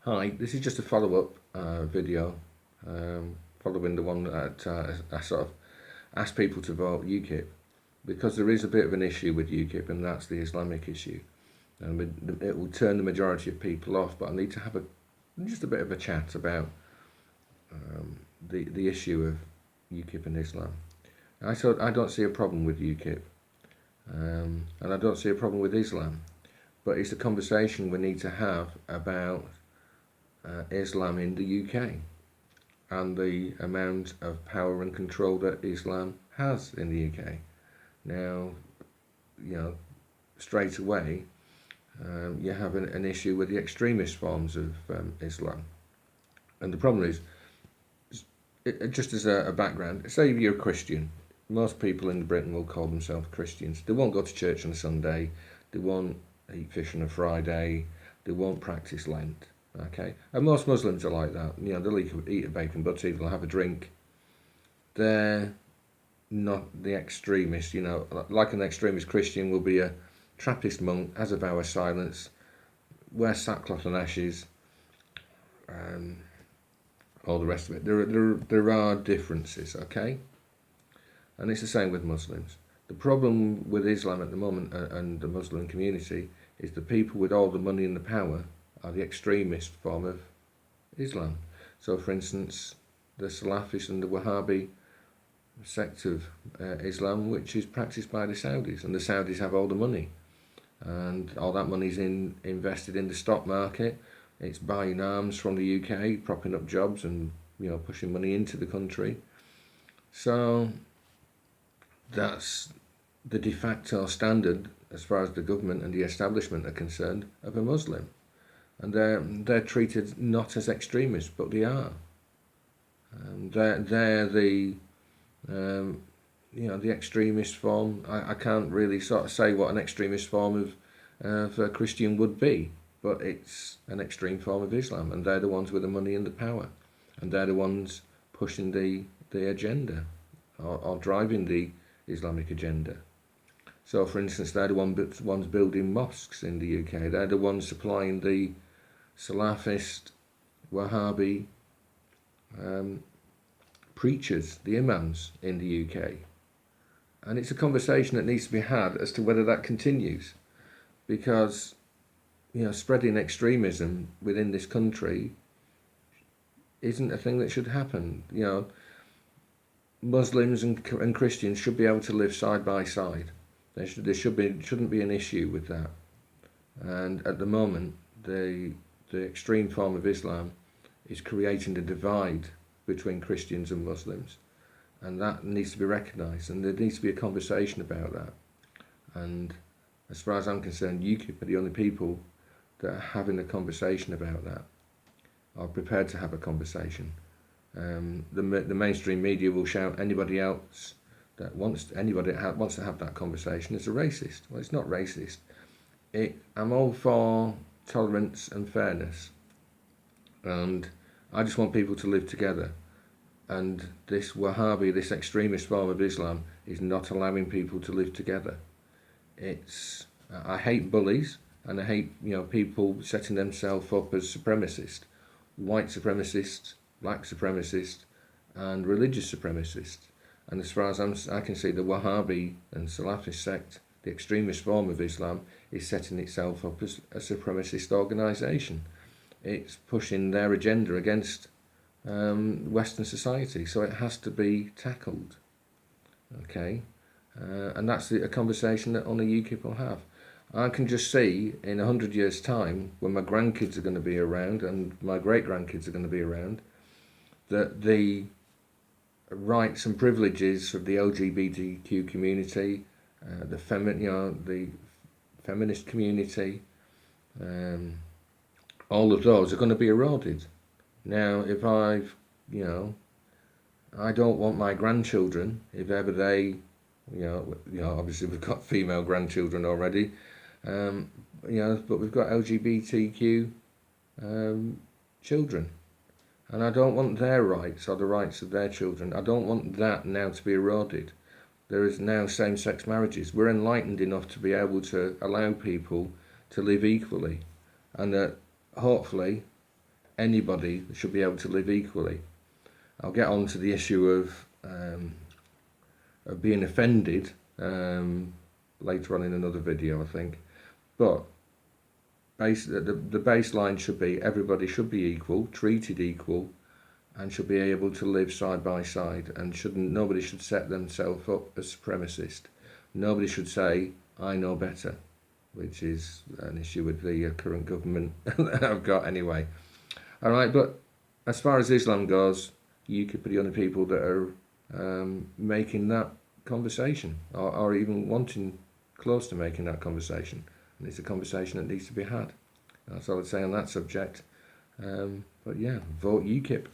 Hi, this is just a follow-up video following the one that I sort of asked people to vote UKIP, because there is a bit of an issue with UKIP, and that's the Islamic issue, and it will turn the majority of people off. But I need to have just a bit of a chat about the issue of UKIP and Islam. I don't see a problem with UKIP, and I don't see a problem with Islam, but it's a conversation we need to have about Islam in the UK and the amount of power and control that Islam has in the UK. Now, straight away, you have an issue with the extremist forms of Islam. And the problem is, just as a background, say you're a Christian. Most people in Britain will call themselves Christians. They won't go to church on a Sunday. They won't eat fish on a Friday. They won't practice Lent. Okay, and most Muslims are like that. They'll eat a bacon butty, they'll have a drink. They're not the extremists. Like an extremist Christian will be a Trappist monk, has a vow of silence, wear sackcloth and ashes, all the rest of it. There are differences, okay, and it's the same with Muslims. The problem with Islam at the moment and the Muslim community is the people with all the money and the power are the extremist form of Islam. So, for instance, the Salafis and the Wahhabi sect of Islam, which is practiced by the Saudis, and the Saudis have all the money, and all that money is invested in the stock market. It's buying arms from the UK, propping up jobs, and pushing money into the country. So that's the de facto standard, as far as the government and the establishment are concerned, of a Muslim. And they're treated not as extremists, but they are. They're the the extremist form. I can't really sort of say what an extremist form of a Christian would be, but it's an extreme form of Islam, and they're the ones with the money and the power, and they're the ones pushing the agenda or driving the Islamic agenda. So, for instance, they're the ones building mosques in the UK. They're the ones supplying the Salafist, Wahhabi preachers, the imams in the UK. And it's a conversation that needs to be had as to whether that continues, because spreading extremism within this country isn't a thing that should happen. Muslims and Christians should be able to live side by side. There shouldn't be an issue with that. And at the moment, the extreme form of Islam is creating a divide between Christians and Muslims, and that needs to be recognised, and there needs to be a conversation about that. And as far as I'm concerned, UKIP are the only people that are having a conversation about that, are prepared to have a conversation. The mainstream media will shout anybody else that wants to have that conversation as a racist. Well, it's not racist. I'm all for tolerance and fairness, and I just want people to live together. And this Wahhabi, this extremist form of Islam, is not allowing people to live together. I hate bullies, and I hate people setting themselves up as supremacists, white supremacists, black supremacists, and religious supremacists. And as far as I can see, the Wahhabi and Salafist sect, the extremist form of Islam, is setting itself up as a supremacist organisation. It's pushing their agenda against Western society, so it has to be tackled. Okay, and that's a conversation that only UKIP will have. I can just see in 100 years' time, when my grandkids are going to be around and my great-grandkids are going to be around, that the rights and privileges of the LGBTQ community, the feminist community, all of those are going to be eroded. Now, if I don't want my grandchildren, if ever they, obviously we've got female grandchildren already, but we've got LGBTQ children, and I don't want their rights or the rights of their children. I don't want that now to be eroded. There is now same-sex marriages. We're enlightened enough to be able to allow people to live equally, and that hopefully anybody should be able to live equally. I'll get on to the issue of being offended later on in another video, I think. But the baseline should be everybody should be equal, treated equal, and should be able to live side by side, and nobody should set themselves up as supremacist. Nobody should say, I know better, which is an issue with the current government that I've got anyway. All right, but as far as Islam goes, UKIP are the only people that are making that conversation, or even wanting close to making that conversation. And it's a conversation that needs to be had. That's all I'd say on that subject. But yeah, vote UKIP.